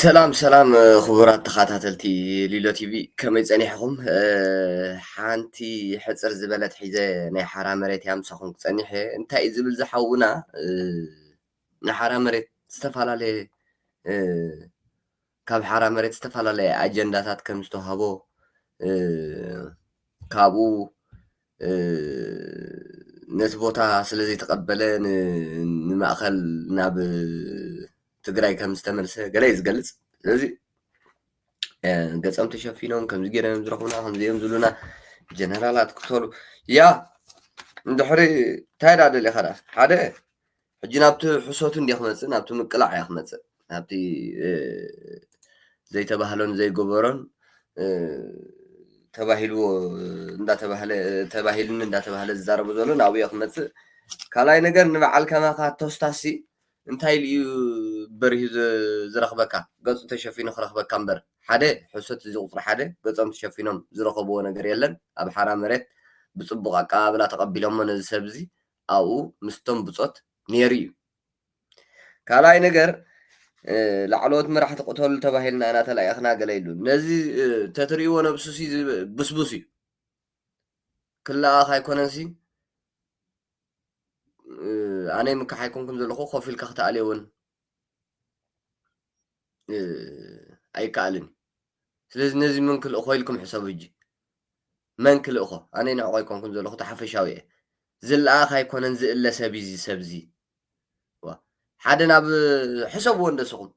ሰላም ክቡራት ተኸታተልቲ ሊሎ ቲቪ ከመይ ፀኒሕኩም ሓንቲ ሕፅር ዝበለት ሒዘ ናይ ሓራ መሬት እያ ምሳኹም ክፀኒሕ እንታይ እዩ ዝብል ዝሓውና ናይ ሓራ መሬት ዝተፈላለየ ካብ ሓራ መሬት ዝተፈላለየ ኣጀንዳታት ከም ዝተውሃቦ ካብኡ ነቲ ቦታ ስለ ዘይተቐበለ ንማእኸል ናብ ትግራይ ከም ዝተመልሰ ገለ እዩ ዝገልፅ ስለዚ ገፆም ተሸፊኖም ከምዚ ገይሮም ዝረኽቡና ከምዚኦም ዝብሉና ጀነራላት ክተሉ ያ እንድሕሪ እንታይ ዳ ደልየ ኸ ሓደ ሕጂ ናብቲ ሕሶቱ እንዲየ ክመፅእ ናብቲ ምቅላዕ እያ ክመፅእ ናብቲ ዘይተባህሎን ዘይገበሮን ተባሂልዎ ተባሂልን እንዳተባህለ ዝዛረቡ ዘሎ ናብኡ ክመፅእ ካልኣይ ነገር ንበዓልካ ናኻ ተስታሲ እንታይ እዩ በሪሁ ዝረኽበካ ገፁ ተሸፊኑ ክረኽበካ እምበር ሓደ ሕሶት እዚ ቁፅሪ ሓደ ገፆም ተሸፊኖም ዝረኸብዎ ነገር የለን ኣብ ሓራ መሬት ብፅቡቕ ኣቀባብላ ተቐቢሎሞ ነዚ ሰብ እዚ ኣብኡ ምስቶም ብፆት ነይሩ እዩ ካልኣይ ነገር ላዕለዎት መራሕቲ ቅተሉ ተባሂልና ኢና ተለኣይኽና ገለ ኢሉ ነዚ ተትሪእዎ ነብሱሲ ብስቡስ እዩ ክለኣኽ ኣይኮነንሲ ኣነ ምካሕ ኣይኮንኩም ዘለኹ ኮፍ ኢልካ ክትኣልየ እውን ኣይከኣልን ስለዚ ነዚ መን ክልእኾ ኢልኩም ሕሰቡ ሕጂ መን ክልእኾ ኣነ ንዕቑ ኣይኮንኩም ዘለኹ ተሓፈሻዊ እየ ዝለኣኽ ኣይኮነን ዝእለ ሰብ እዚ ሰብ እዚ ሓደ ናብ ሕሰብዎ እንደስኹም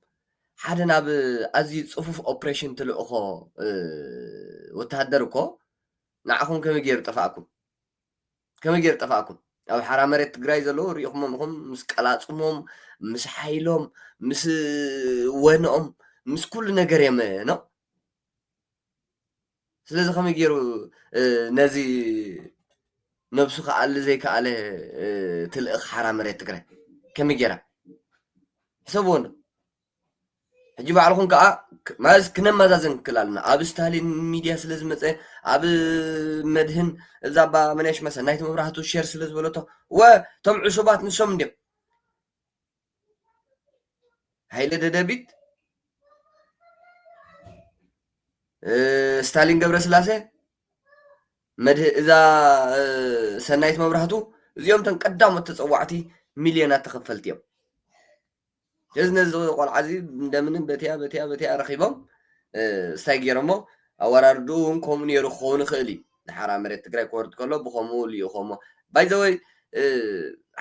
ሓደ ናብ ኣዝዩ ፅፉፍ ኦፕሬሽን ትልእኾ ወታሃደር እኮ ንዓኹም ከመይ ገይሩ ጠፋእኩም ከመይ ገይሩ ጠፋእኩም ኣብ ሓራ መሬት ትግራይ ዘለዉ ሪኢኹሞም ኢኹም ምስ ቀላፅሞም ምስ ሓይሎም ምስ ወንኦም ምስ ኩሉ ነገር እዮም ኖ ስለዚ ከመይ ገይሩ ነዚ ነብሱ ከኣሊ ዘይከኣለ ትልእኽ ሓራ መሬት ትግራይ ከመይ ጌራ ሕሰብዎ ዶ ሕጂ ባዕልኹም ከዓ ማዝ ክነመዛዘን ክክእል ኣለና ኣብ ስታሊን ሚድያ ስለ ዝመፀ ኣብ መድህን እዛ ባ መናሽ መሰ ናይቲ መብራህቱ ሼር ስለ ዝበለቶ ቶም ዕሱባት ንሶም እንዲኦም ሃይለ ደደቢት ስታሊን ገብረ ስላሴ መድህ እዛ ሰናይት መብራህቱ እዚኦም ተን ቀዳሞት ተፀዋዕቲ ሚልዮናት ተኸፈልቲ እዮም እዚ ነዚ ቆልዓ እዚ እንደምንም በትያ ረኺቦም እንታይ ገይሮሞ ኣወራርዱን ከምኡ ነይሩ ክኸውን ይኽእል እዩ ንሓራ መሬት ትግራይ ክወርድ ከሎ ብከምኡ ልኢኾሞ ባይዘወይ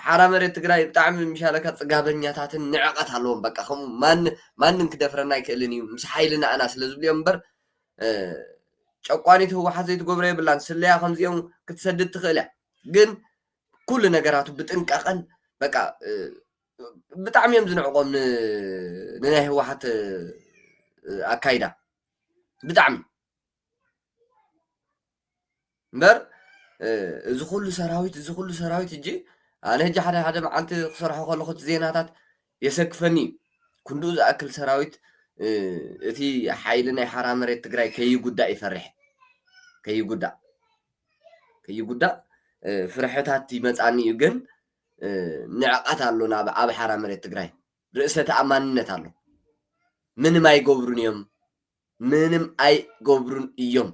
ሓራ መሬት ትግራይ ብጣዕሚ ምሻለካ ፅጋበኛታትን ንዕቐት ኣለዎም በቃ ከምኡ ማንን ክደፍረና ኣይክእልን እዩ ምስ ሓይልና ኣና ስለ ዝብልዮም እምበር ጨቋኒት ህወሓት ዘይትገብሮ የብላን ስለያ ከምዚኦም ክትሰድድ ትኽእል እያ ግን ኩሉ ነገራቱ ብጥንቃቐን በቃ ብጣዕሚ እዮም ዝንዕቖም ንናይ ህወሓት ኣካይዳ ብጣዕሚ እምበር እዚ ኩሉ ሰራዊት ሕጂ ኣነ ሕጂ ሓደ መዓልቲ ክሰርሖ ከለኹ እቲ ዜናታት የሰክፈኒ እዩ ክንድኡ ዝኣክል ሰራዊት እቲ ሓይሊ ናይ ሓራ መሬት ትግራይ ከይጉዳእ ይፈርሕ ከይጉዳእ ፍርሕታት ይመፃኒ እዩ ግን ንዕቐት ኣሎ ኣብ ሓራ መሬት ትግራይ ርእሰ ተኣማንነት ኣሎ ምንም ኣይገብሩን እዮም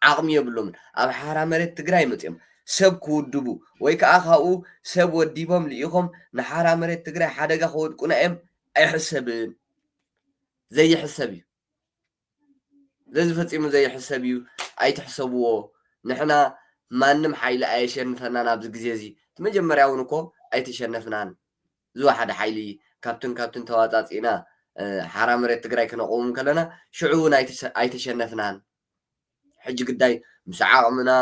ዓቕሚ የብሎምን ኣብ ሓራ መሬት ትግራይ መፅኦም ሰብ ክውድቡ ወይ ከዓ ካብኡ ሰብ ወዲቦም ልኢኾም ንሓራ መሬት ትግራይ ሓደጋ ከወድቁና እዮም ኣይሕሰብን ዘይሕሰብ እዩ ዘዚ ፈፂሙ ዘይሕሰብ እዩ ኣይትሕሰብዎ ንሕና ማንም ሓይሊ ኣየሸንፈና ናብዚ ግዜ እዚ እቲ መጀመርያ እውን እኮ ኣይተሸነፍናን ዝወሓደ ሓይሊ ካብትን ተዋፃፂና ሓራ መሬት ትግራይ ክነቆሙ ከለና ሽዑ እውን ኣይተሸነፍናን ሕጂ ግዳይ ምስ ዓቕምና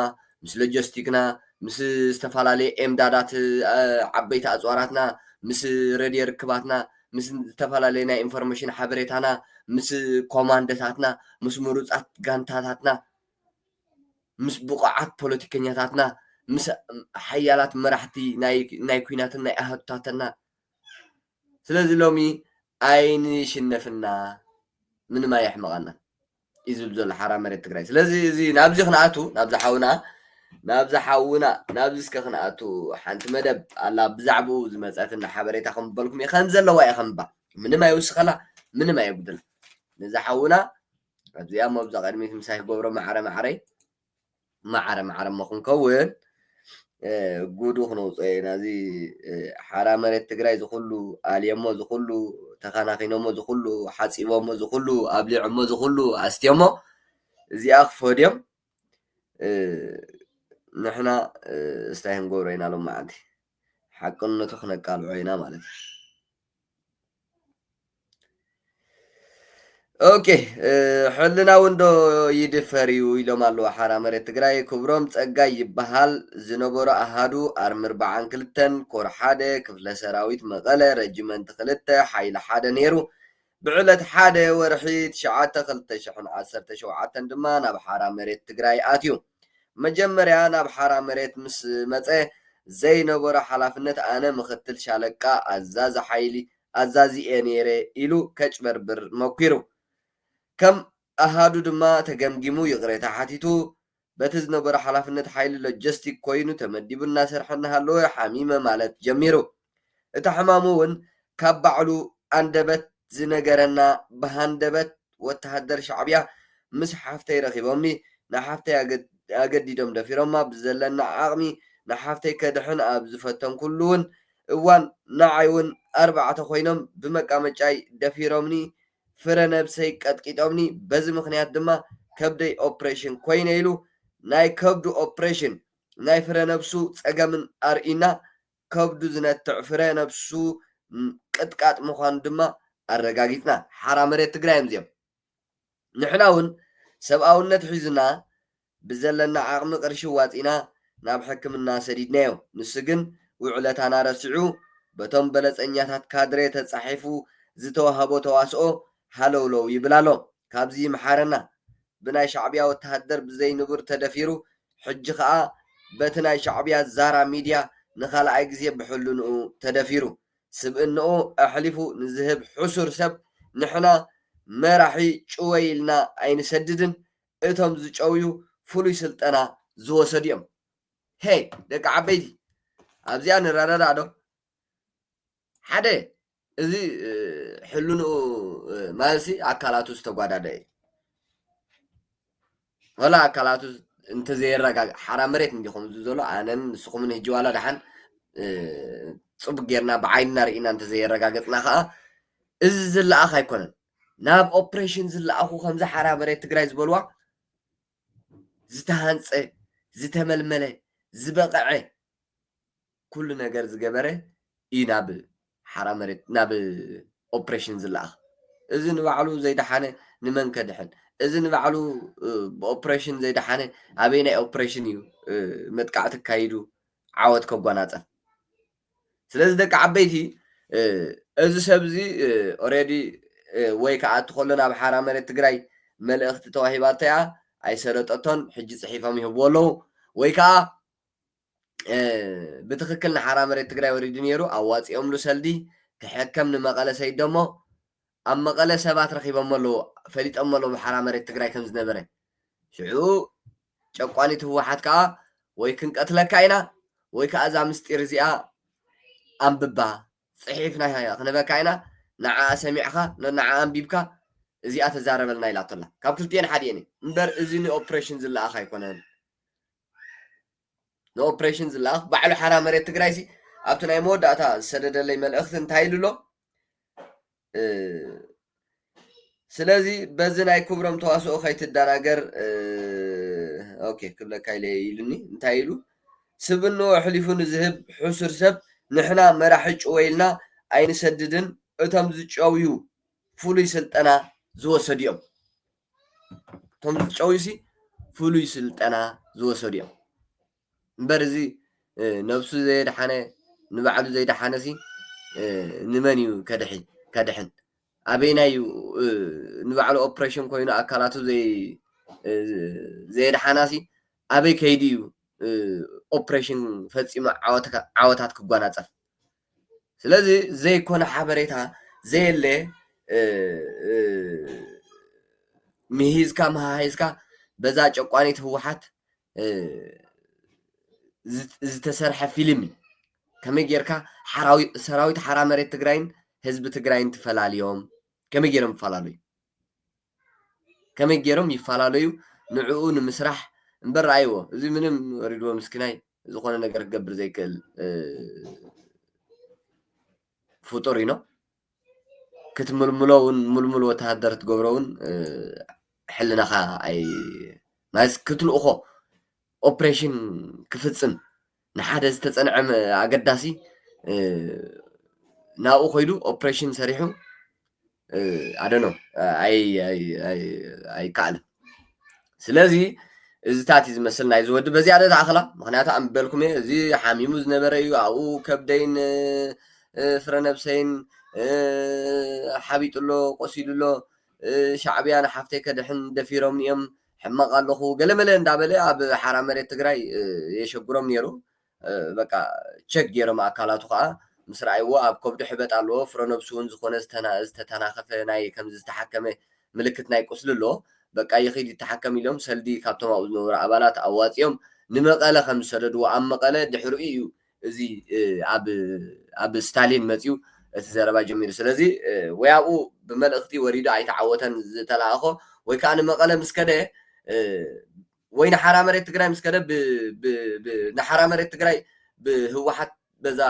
ምስ ሎጂስቲክና ምስ ዝተፈላለየ ኤምዳዳት ዓበይቲ ኣፅዋራትና ምስ ሬድዮ ርክባትና ምስ ዝተፈላለየ ናይ ኢንፎርሜሽን ሓበሬታና ምስ ኮማንዶታትና ምስ ምሩፃት ጋንታታትና ምስ ብቑዓት ፖለቲከኛታትና ምስ ሓያላት መራሕቲ ናይ ኩናትን ናይ ኣህቱታትና ስለዚ ሎሚ ኣይንሽነፍና ምንም ኣየሕመቐና እዩ ዝብል ዘሎ ሓራ መሬት ትግራይ ስለዚ እዚ ናብዚ ክንኣቱ ናብዚ ሓውና ናብዚ እስከ ክንኣቱ ሓንቲ መደብ ኣላ ብዛዕባኡ ዝመፀትና ሓበሬታ ከምበልኩም እየ ከም ዘለዋ እየ ከምባ ምንም ኣይውስኸላ ምንም ኣየጉድላ نزحونا أبزي أما بزا قدميت مساي قبرو معرة ما كون ጉዱ ክነውፅኦ ናዚ ሓራ መሬት ትግራይ ዝኩሉ ኣልየሞ ዝኩሉ ተኸናኺኖሞ ዝኩሉ ሓፂቦሞ ዝኩሉ ኣብሊዖሞ ዝኩሉ ኣስትዮሞ እዚኣ ክፈድዮም ንሕና እስታይ ክንገብሮ ኢና ሎም መዓልቲ ሓቅነቱ ክነቃልዖ ኢና ማለት እዩ ኦኬ ሕልና ውንዶ ይድፈር እዩ ኢሎም ኣለዉ ሓራ መሬት ትግራይ ክብሮም ፀጋይ ይበሃል ዝነበሮ ኣሃዱ ኣርሚ 42 ኮር 1 ክፍለ ሰራዊት መቐለ ረጅመንት 2 ሓይሊ 1 ነይሩ ብዕለት 1 ወርሒ 9 2017 ድማ ናብ ሓራ መሬት ትግራይ ኣትዩ መጀመርያ ናብ ሓራ መሬት ምስ መፀ ዘይነበሮ ሓላፍነት ኣነ ምክትል ሻለቃ ኣዛዚ ሓይሊ ኣዛዚኤ ነይረ ኢሉ ከጭበርብር መኪሩ ከም ኣሃዱ ድማ ተገምጊሙ ይቕሬታ ሓቲቱ በቲ ዝነበረ ሓላፍነት ሓይሊ ሎጂስቲክ ኮይኑ ተመዲቡ እናሰርሐ እናሃለወ ሓሚመ ማለት ጀሚሩ እቲ ሕማሙ እውን ካብ ባዕሉ ኣንደበት ዝነገረና ብሃንደበት ወተሃደር ሻዕብያ ምስ ሓፍተይ ረኺቦምኒ ንሓፍተይ ኣገዲዶም ደፊሮማ ብዘለና ዓቕሚ ንሓፍተይ ከድሕን ኣብ ዝፈተን ኩሉ እውን እዋን ንዓይ እውን 4 ኮይኖም ብመቃመጫይ ደፊሮምኒ ፍረ ነብሰይ ቀጥቂጦምኒ በዚ ምክንያት ድማ ከብደይ ኦፕሬሽን ኮይነ ኢሉ ናይ ከብዱ ኦፕሬሽን ናይ ፍረ ነብሱ ፀገምን ኣርኢና ከብዱ ዝነትዕ ፍረ ነብሱ ቅጥቃጥ ምዃኑ ድማ ኣረጋጊፅና ሓራ መሬት ትግራይ እዚኦም ንሕና እውን ሰብኣውነት ሒዝና ብዘለና ዓቕሚ ቅርሺ ዋፂና ናብ ሕክምና ሰዲድናዮ ንሱ ግን ውዕለታና ረሲዑ በቶም በለፀኛታት ካድሬ ተፃሒፉ ዝተዋሃቦ ተዋስኦ ሃለውለው ይብላሎ ካብዚ መሓረና ብናይ ሻዕብያ ወተሃደር ብዘይ ንቡር ተደፊሩ ሕጂ ከዓ በቲ ናይ ሻዕብያ ዛራ ሚድያ ንኻልኣይ ግዜ ብሕልንኡ ተደፊሩ ስብእንኡ ኣሕሊፉ ንዝህብ ሕሱር ሰብ ንሕና መራሒ ጭወይ ኢልና ኣይንሰድድን እቶም ዝጨውዩ ፍሉይ ስልጠና ዝወሰዱ እዮም ሄይ ደቂ ዓበይቲ ኣብዚኣ ንረዳዳእ ዶ ሓደ እዚ ሕልንኡ ማለሲ ኣካላቱ ዝተጓዳደየ ወላ ኣካላቱ እንተዘይረጋግ ሓራ መሬት እንዲኹም ዘሎ ኣነን ንስኹምን ሕጂ ዋላ ድሓን ፅቡቅ ጌርና ብዓይንና ርኢና እንተዘይረጋገፅና ከዓ እዚ ዝለኣኽ ኣይኮነን ናብ ኦፕሬሽን ዝለኣኹ ከምዚ ሓራ መሬት ትግራይ ዝበልዋ ዝተሃንፀ ዝተመልመለ ዝበቕዐ ኩሉ ነገር ዝገበረ እዩ ናብ ሓራ መሬት ናብ ኦፕሬሽን ዝለኣኽ እዚ ንባዕሉ ዘይደሓነ ንመን ከድሕን እዚ ንባዕሉ ብኦፕሬሽን ዘይደሓነ ኣበይ ናይ ኦፕሬሽን እዩ መጥቃዕቲ ካይዱ ዓወት ከጓናፀፍ ስለዚ ደቂ ዓበይቲ እዚ ሰብ እዚ ኦልሬዲ ወይ ከዓ እትኸሎ ናብ ሓራ መሬት ትግራይ መልእኽቲ ተዋሂባቶ እያ ኣይሰረጠቶን ሕጂ ፅሒፎም ይህብዎ ኣለዉ ወይ ከዓ ብትክክል ንሓራ መሬት ትግራይ ወሪዱ ነይሩ ኣዋፂኦምሉ ሰልዲ ክሕከም ንመቐለ ሰይድ ደሞ ኣብ መቐለ ሰባት ረኺቦም ኣለዉ ፈሊጦም ኣለዉ ብሓራ መሬት ትግራይ ከም ዝነበረ ሽዑ ጨቋኒት ህወሓት ከዓ ወይ ክንቀትለካ ኢና ወይ ከዓ እዛ ምስጢር እዚኣ ኣንብባ ፅሒፍና ክንበካ ኢና ንዓ ሰሚዕካ ንዓ ኣንቢብካ እዚኣ ተዛረበልና ኢላቶላ ካብ ክልቲአን ሓዲአን እምበር እዚ ንኦፕሬሽን ዝለኣኽ ኣይኮነን ንኦፕሬሽን ዝለኣኽ ባዕሉ ሓራ መሬት ትግራይ ሲ ኣብቲ ናይ መወዳእታ ዝሰደደለይ መልእኽቲ እንታይ ኢሉ ሎ ስለዚ በዚ ናይ ክብሮም ተዋስኦ ከይትደናገር ኦኬ ክብለካ ኢለ ኢሉኒ እንታይ ኢሉ ስብንኡ ኣሕሊፉ ንዝህብ ሕሱር ሰብ ንሕና መራሒ ጭወይልና ኣይንሰድድን እቶም ዝጨውዩ ፍሉይ ስልጠና ዝወሰዱ እዮም እቶም ዝጨውዩ ሲ ፍሉይ ስልጠና ዝወሰዱ እዮም እምበር እዚ ነብሱ ዘይደሓነ ንባዕሉ ዘይደሓነ ሲ ንመን እዩ ከድሕን ኣበይናይ እዩ ንባዕሉ ኦፕሬሽን ኮይኑ ኣካላቱ ዘይደሓና ሲ ኣበይ ከይዲ እዩ ኦፕሬሽን ፈፂሙ ዓወታት ክጓናፀፍ ስለዚ ዘይኮነ ሓበሬታ ዘየለ ምሂዝካ መሃሂዝካ በዛ ጨቋኒት ህወሓት ዝተሰርሐ ፊልም ከመይ ጌርካ ሰራዊት ሓራ መሬት ትግራይን ህዝቢ ትግራይን ተፈላለዮም ከመይ ጌሮም ይፈላለዩ ከመይ ገይሮም ይፈላለዩ ንዕኡ ንምስራሕ እምበር ኣይዎ እዚ ምንም ወሪድዎ ምስኪናይ ዝኾነ ነገር ክገብር ዘይክእል ፍጡር ኢኖ ክትምልምሎ እውን ምልሙል ወተሃደር ትገብሮ እውን ሕልናኻ ኣይ ማለት ክትልእኾ ኦፕሬሽን ክፍፅም ንሓደ ዝተፀንዐ ኣገዳሲ ናብኡ ኮይዱ ኦፕሬሽን ሰሪሑ ኣደኖ ኣይከኣልን ስለዚ እዚታት እዩ ዝመስል ናይ ዝወዲ በዚኣ ደ ተኣኽላ ምክንያቱ ኣንበልኩም እየ እዚ ሓሚሙ ዝነበረ እዩ ኣብኡ ከብደይን ፍረነብሰይን ሓቢጡሎ ቆሲሉሎ ሻዕብያ ንሓፍተይ ከድሕን ደፊሮም እዮም ሕማቕ ኣለኹ ገለመለ እንዳበለ ኣብ ሓራ መሬት ትግራይ የሸግሮም ነይሩ በቃ ቸክ ገይሮም ኣካላቱ ከዓ ምስ ረኣይዎ ኣብ ከብዱ ሕበጥ ኣለዎ ፍረነብሱ እውን ዝኾነ ዝተተናኸፈ ናይ ከምዚ ዝተሓከመ ምልክት ናይ ቁስሊ ኣለዎ በቃ ይኸይድ ይተሓከም ኢሎም ሰልዲ ካብቶም ኣብኡ ዝነበሩ ኣባላት ኣዋፂኦም ንመቐለ ከም ዝሰደድዎ ኣብ መቐለ ድሕሪኡ እዩ እዚ ኣብ ስታሊን መፂኡ እቲ ዘረባ ጀሚሩ ስለዚ ወይ ኣብኡ ብመልእኽቲ ወሪዱ ኣይተዓወተን ዝተለኣኾ ወይ ከዓ ንመቐለ ምስ ከደ ወይ ንሓራ መሬት ትግራይ ምስ ከደ ንሓራ መሬት ትግራይ ብህወሓት በዛ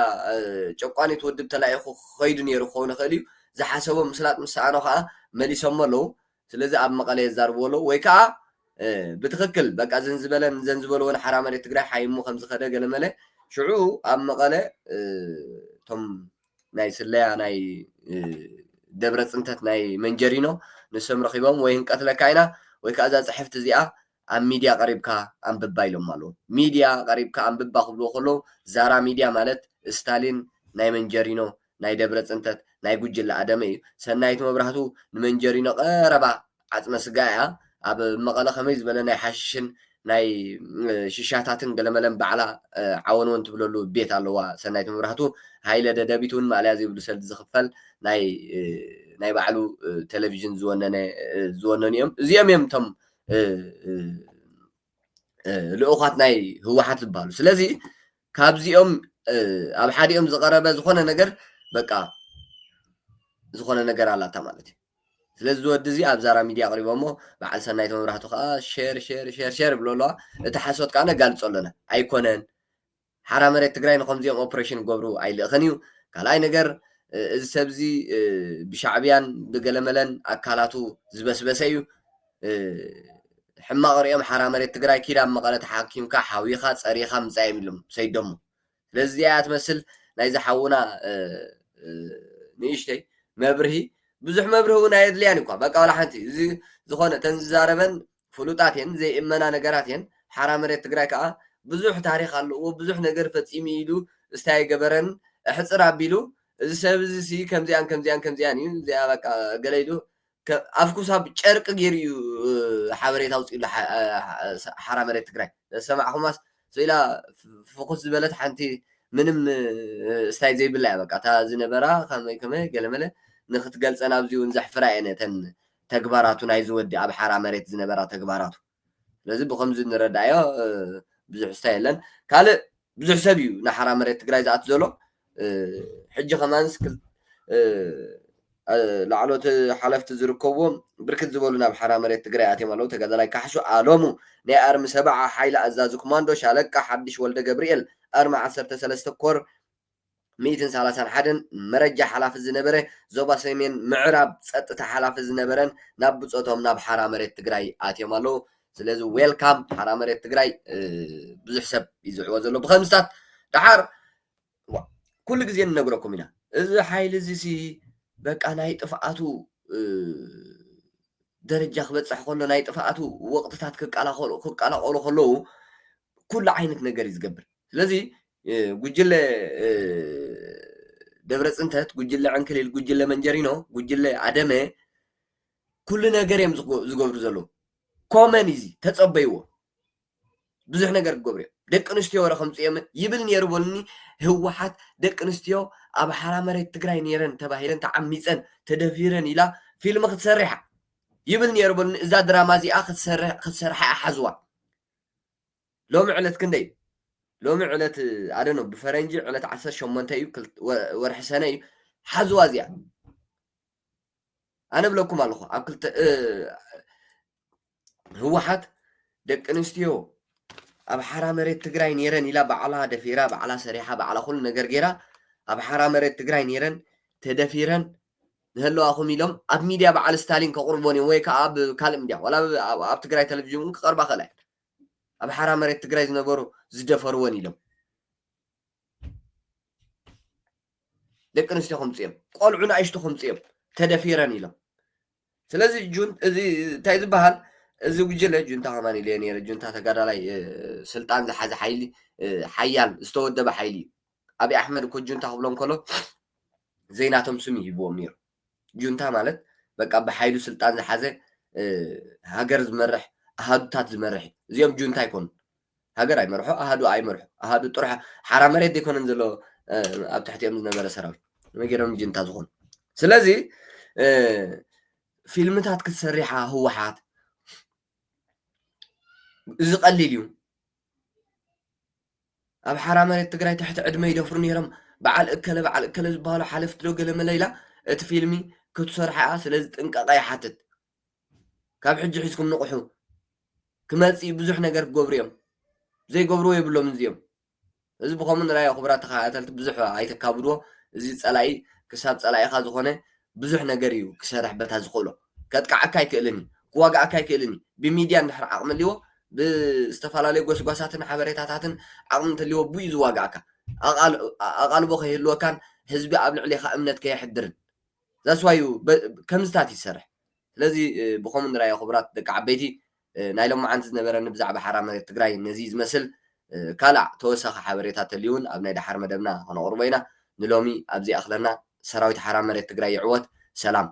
ጨቋኒት ውድብ ተላኢኹ ክኸይዱ ነይሩ ክኸውን ይኽእል እዩ ዝሓሰቦ ምስላጥ ምስኣኖ ከዓ መሊሶሞ ኣለዉ ስለዚ ኣብ መቐለ የዛርብዎ ኣለዉ ወይ ከዓ ብትክክል በቃ ዘንዝበለን ዘንዝበልዎ ንሓራ መሬት ትግራይ ሓይሙ ከም ዝኸደ ገለመለ ሽዑ ኣብ መቐለ እቶም ናይ ስለያ ናይ ደብረ ፅንተት ናይ መንጀሪኖ ንሶም ረኺቦም ወይ ህንቀትለካ ኢና ወይ ከዓ እዛ ፅሕፍቲ እዚኣ ኣብ ሚድያ ቀሪብካ ኣንብባ ኢሎም ኣለዉ ሚድያ ቀሪብካ ኣንብባ ክብልዎ ከለዉ ዛራ ሚድያ ማለት ስታሊን ናይ መንጀሪኖ ናይ ደብረ ፅንተት ናይ ጉጅለ ኣደመ እዩ ሰናይት መብራህቱ ንመንጀሪኖ ቀረባ ዓፅመ ስጋ እያ ኣብ መቐለ ከመይ ዝበለ ናይ ሓሽሽን ናይ ሽሻታትን ገለመለን ባዕላ ዓወንወን ትብለሉ ቤት ኣለዋ ሰናይት መብራህቱ ሃይለ ደደቢት እውን ማልያ ዘይብሉ ሰልዲ ዝኽፈል ናይ ባዕሉ ቴሌቭዥን ዝወነኑ እዮም እዚኦም እዮም እቶም ልኡኻት ናይ ህወሓት ዝበሃሉ ስለዚ ካብዚኦም ኣብ ሓዲኦም ዝቐረበ ዝኾነ ነገር በቃ ዝኾነ ነገር ኣላታ ማለት እዩ ስለዚ ዝወዲ እዚ ኣብ ዛራ ሚድያ ቀሪቦሞ በዓል ሰናይት መብራህቱ ከዓ ሸር ብሎ ኣለዋ እቲ ሓሶት ከዓ ነጋልፆ ኣለና ኣይኮነን ሓራ መሬት ትግራይ ንከምዚኦም ኦፕሬሽን ገብሩ ኣይልእኽን እዩ ካልኣይ ነገር እዚ ሰብ እዚ ብሻዕብያን ብገለመለን ኣካላቱ ዝበስበሰ እዩ ሕማቕ ሪኦም ሓራ መሬት ትግራይ ኪዳ መቐለ ተሓኪምካ ሓዊኻ ፀሪኻ ምፃእ እዮም ኢሎም ሰይዶሞ ስለዚ እዚኣ ትመስል ናይ ዝሓውና ንእሽተይ መብርሂ ብዙሕ መብርሂ እውን ኣየድልያን እኳ በቃ ዋላ ሓንቲ እዚ ዝኾነ ተን ዝዛረበን ፍሉጣት እየን ዘይእመና ነገራት እየን ሓራ መሬት ትግራይ ከዓ ብዙሕ ታሪክ ኣለዎ ብዙሕ ነገር ፈፂሙ ኢሉ እስታይ ገበረን ሕፅር ኣቢሉ እዚ ሰብ እዚ ከምዚኣን ከምዚኣን ከምዚኣን እዩ እዚኣ በቃ ገለ ኢሉ ኣብ ክሳብ ጨርቂ ገይሩ እዩ ሓበሬታ ኣውፂኡሉ ሓራ መሬት ትግራይ ሰማዕኹማስ ስኢላ ፍኹስ ዝበለት ሓንቲ ምንም እስታይ ዘይብላ እያ በቃ እታ ዝነበራ ከመይ ከመይ ገለመለ ንክትገልፀን ኣብዚ እውን ዘሕፍራ እየን እተን ተግባራቱ ናይ ዝወዲ ኣብ ሓራ መሬት ዝነበራ ተግባራቱ ስለዚ ብከምዚ ንረዳዮ ብዙሕ ስታይ የለን ካልእ ብዙሕ ሰብ እዩ ንሓራ መሬት ትግራይ ዝኣቱ ዘሎ ሕጂ ከማንስ ላዕሎት ሓለፍቲ ዝርከብዎም ብርክት ዝበሉ ናብ ሓራ መሬት ትግራይ ኣትዮም ኣለዉ ተጋዳላይ ካሕሱ ኣሎሙ ናይ ኣርሚ ሰብዓ ሓይሊ ኣዛዚ ኮማንዶ ሻለቃ ሓድሽ ወልደ ገብርኤል ኣርሚ 13 ኮር 131 መረጃ ሓላፊ ዝነበረ ዞባ ሰሜን ምዕራብ ፀጥታ ሓላፊ ዝነበረን ናብ ብፆቶም ናብ ሓራ መሬት ትግራይ ኣትዮም ኣለዉ ስለዚ ዌልካም ሓራ መሬት ትግራይ ብዙሕ ሰብ ይዝዕቦ ዘሎ ብከምዝታት ድሓር ኩሉ ግዜ ንነግረኩም ኢና እዚ ሓይሊ እዚ በቃ ናይ ጥፍኣቱ ደረጃ ክበፅሕ ከሎ ናይ ጥፍኣቱ ወቅትታት ክቃላቀሉ ከለዉ ኩሉ ዓይነት ነገር እዩ ዝገብር ስለዚ ጉጅለ ደብረ ፅንተት ጉጅለ ዕንክሊል ጉጅለ መንጀሪኖ ጉጅለ ኣደመ ኩሉ ነገር እዮም ዝገብሩ ዘለዉ ኮመን እዚ ተፀበይዎ ብዙሕ ነገር ክገብሩ እዮም ደቂ ኣንስትዮ ወረ ከምፅኦም ይብል ነይሩ በልኒ ህወሓት ደቂ ኣንስትዮ ኣብ ሓራ መሬት ትግራይ ነይረን ተባሂለን ተዓሚፀን ተደፊረን ኢላ ፊልም ክትሰርሕ ይብል ነይሩ በልኒ እዛ ድራማ እዚኣ ክትሰርሐ ሓዝዋ ሎሚ ዕለት ክንደይ ሎሚ ዕለት ኣደኖ ብፈረንጂ ዕለት 18 እዩ ወርሒ ሰነ እዩ ሓዝዋ እዚኣ ኣነ ብለኩም ኣለኹ ኣብ ክልተ ህወሓት ደቂ ኣንስትዮ ኣብ ሓራ መሬት ትግራይ ነይረን ኢላ ባዕላ ደፊራ ባዕላ ሰሪሓ ባዕላ ኩሉ ነገር ጌራ ኣብ ሓራ መሬት ትግራይ ነይረን ተደፊረን ንህለዋኹም ኢሎም ኣብ ሚድያ በዓል ስታሊን ከቕርቦን እዮም ወይ ከዓ ኣብ ካልእ ሚድያ ዋላ ኣብ ትግራይ ቴሌቭዥን እውን ክቐርባ ክእላ እየን ኣብ ሓራ መሬት ትግራይ ዝነበሩ ዝደፈርዎን ኢሎም ደቂ ኣንስትዮ ከምፂ እዮም ቆልዑ ንኣሽቱ ከምፂ እዮም ተደፊረን ኢሎም ስለዚ እዚ እንታይ ዝበሃል እዚ ጉጅለ ጁንታ ከማን ኢለ ነይረ ጁንታ ተጋዳላይ ስልጣን ዝሓዘ ሓይሊ ሓያል ዝተወደበ ሓይሊ እዩ ኣብይ ኣሕመድ እኮ ጁንታ ክብሎም ከሎ ዘይናቶም ስም ይህብዎም ነይሩ ጁንታ ማለት በቃ ብሓይሉ ስልጣን ዝሓዘ ሃገር ዝመርሕ ኣሃዱታት ዝመርሕ እዚኦም ጁንታ ይኮኑ ሃገር ኣይመርሑ ኣሃዱ ኣይመርሑ ኣሃዱ ጥራሕ ሓራ መሬት ዘይኮነን ዘሎ ኣብ ትሕቲኦም ዝነበረ ሰራዊት ነገሮም ጁንታ ዝኾኑ ስለዚ ፊልምታት ክትሰሪሓ ህወሓት እዚ ቀሊል እዩ ኣብ ሓራ መሬት ትግራይ ትሕቲ ዕድመ ይደፍሩ ነይሮም በዓል እከለ ዝበሃሉ ሓለፍቲ ዶ ገለ መለ ኢላ እቲ ፊልሚ ክትሰርሓ እያ ስለዚ ጥንቀቐ ይሓትት ካብ ሕጂ ሒዝኩም ንቑሑ ክመፅእ ብዙሕ ነገር ክገብሩ እዮም ዘይገብርዎ የብሎም እዚኦም እዚ ብከምኡ ንራዮ ክቡራት ተኸታተልቲ ብዙሕ ኣይተካብድዎ እዚ ፀላኢ ክሳብ ፀላኢኻ ዝኾነ ብዙሕ ነገር እዩ ክሰርሕ በታ ዝኽእሎ ከጥቃዓካ ኣይክእልን ክዋጋዓካ ኣይክእልን ብሚድያ እንድሕር ዓቕሚ ኣልዎ ብዝተፈላለዩ ጎስጓሳትን ሓበሬታታትን ዓቕሚ እንተልዎ ብኡ ዝዋጋዓካ ኣቓልቦ ከይህልወካን ህዝቢ ኣብ ልዕሊኻ እምነት ከየሕድርን ዛስዋዩ ከምዝታት ይሰርሕ ስለዚ ብከምኡ ንራዮ ክቡራት ደቂ ዓበይቲ ናይ ሎማዓንቲ ዝነበረኒ ብዛዕባ ሓራ መሬት ትግራይ ነዚ ዝመስል ካልእ ተወሳኺ ሓበሬታት ተልዩውን ኣብ ናይ ድሓር መደብና ክነቕርቦ ኢና ንሎሚ ኣብዚ ኣኽለና ሰራዊት ሓራ መሬት ትግራይ ይዕወት ሰላም